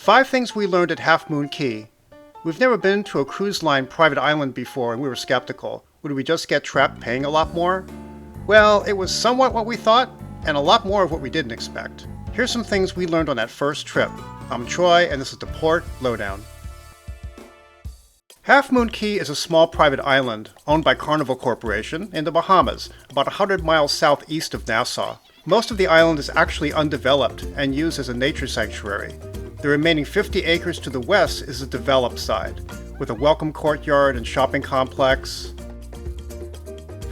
5 things we learned at Half Moon Cay. We've never been to a cruise line private island before and we were skeptical. Would we just get trapped paying a lot more? Well, it was somewhat what we thought and a lot more of what we didn't expect. Here's some things we learned on that first trip. I'm Troy and this is the Port Lowdown. Half Moon Cay is a small private island owned by Carnival Corporation in the Bahamas, about 100 miles southeast of Nassau. Most of the island is actually undeveloped and used as a nature sanctuary. The remaining 50 acres to the west is the developed side, with a welcome courtyard and shopping complex,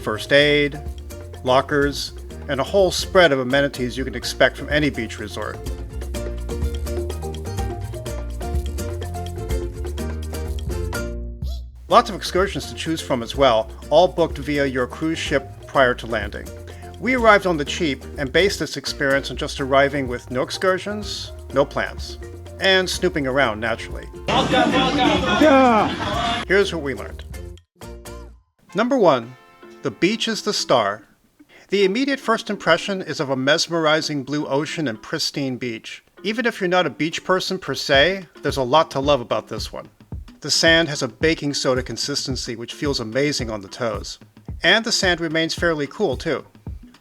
first aid, lockers, and a whole spread of amenities you can expect from any beach resort. Lots of excursions to choose from as well, all booked via your cruise ship prior to landing. We arrived on the cheap and based this experience on just arriving with no excursions, no plans, and snooping around naturally. Welcome. Yeah. Here's what we learned. Number 1. The beach is the star. The immediate first impression is of a mesmerizing blue ocean and pristine beach. Even if you're not a beach person per se, there's a lot to love about this one. The sand has a baking soda consistency which feels amazing on the toes. And the sand remains fairly cool too.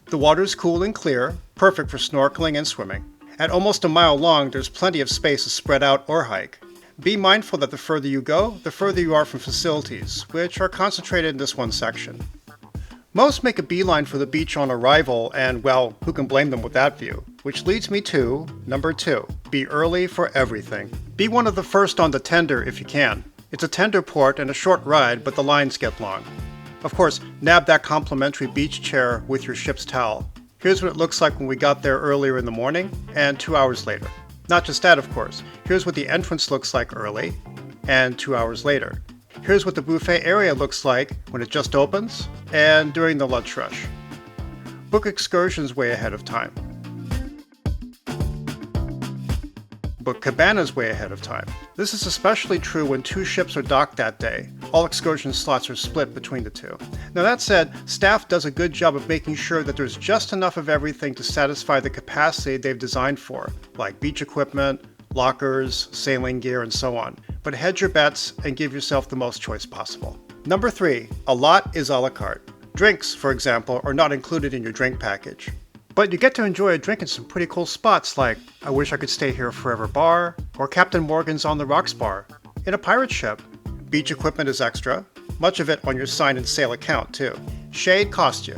The water is cool and clear, perfect for snorkeling and swimming. At almost a mile long, there's plenty of space to spread out or hike. Be mindful that the further you go, the further you are from facilities, which are concentrated in this one section. Most make a beeline for the beach on arrival, and well, who can blame them with that view? Which leads me to number 2. Be early for everything. Be one of the first on the tender if you can. It's a tender port and a short ride, but the lines get long. Of course, nab that complimentary beach chair with your ship's towel. Here's what it looks like when we got there earlier in the morning and 2 hours later. Not just that, of course. Here's what the entrance looks like early and 2 hours later. Here's what the buffet area looks like when it just opens and during the lunch rush. Book excursions way ahead of time. Book cabanas way ahead of time. This is especially true when 2 ships are docked that day. All excursion slots are split between the 2. Now that said, staff does a good job of making sure that there's just enough of everything to satisfy the capacity they've designed for, like beach equipment, lockers, sailing gear, and so on. But hedge your bets and give yourself the most choice possible. Number 3, a lot is a la carte. Drinks, for example, are not included in your drink package. But you get to enjoy a drink in some pretty cool spots like I Wish I Could Stay Here Forever Bar, or Captain Morgan's On the Rocks Bar, in a pirate ship. Beach equipment is extra, much of it on your sign and sail account too. Shade costs you,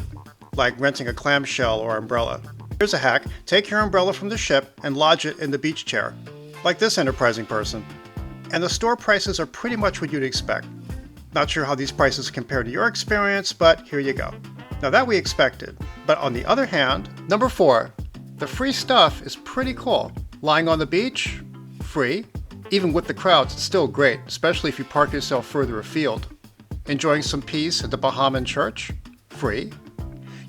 like renting a clamshell or umbrella. Here's a hack, take your umbrella from the ship and lodge it in the beach chair, like this enterprising person. And the store prices are pretty much what you'd expect. Not sure how these prices compare to your experience, but here you go. Now that we expected, but on the other hand, number 4, the free stuff is pretty cool. Lying on the beach, free. Even with the crowds, it's still great, especially if you park yourself further afield. Enjoying some peace at the Bahamian church, free.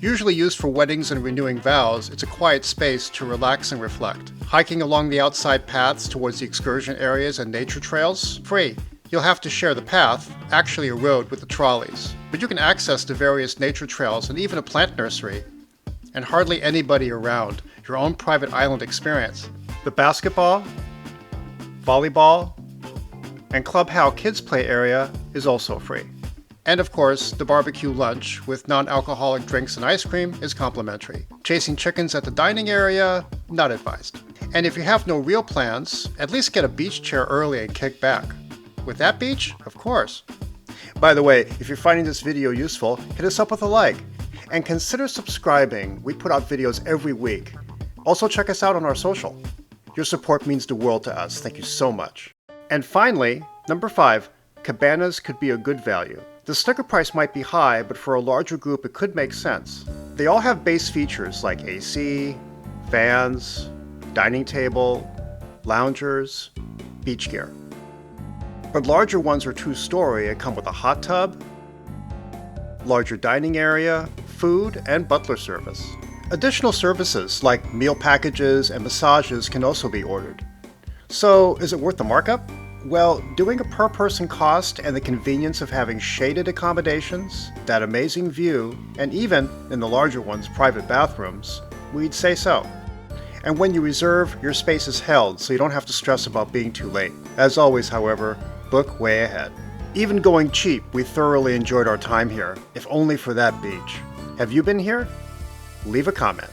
Usually used for weddings and renewing vows, it's a quiet space to relax and reflect. Hiking along the outside paths towards the excursion areas and nature trails, free. You'll have to share the path, actually a road, with the trolleys. But you can access the various nature trails and even a plant nursery. And hardly anybody around, your own private island experience. The basketball, volleyball, and Club How kids play area is also free. And of course, the barbecue lunch with non-alcoholic drinks and ice cream is complimentary. Chasing chickens at the dining area, not advised. And if you have no real plans, at least get a beach chair early and kick back. With that beach, of course. By the way, if you're finding this video useful, hit us up with a like. And consider subscribing. We put out videos every week. Also check us out on our social. Your support means the world to us. Thank you so much. And finally, number 5, cabanas could be a good value. The sticker price might be high, but for a larger group it could make sense. They all have base features like AC, fans, dining table, loungers, beach gear. But larger ones are 2-story and come with a hot tub, larger dining area, food, and butler service. Additional services like meal packages and massages can also be ordered. So, is it worth the markup? Well, doing a per-person cost and the convenience of having shaded accommodations, that amazing view, and even, in the larger ones, private bathrooms, we'd say so. And when you reserve, your space is held, so you don't have to stress about being too late. As always, however, book way ahead. Even going cheap, we thoroughly enjoyed our time here, if only for that beach. Have you been here? Leave a comment.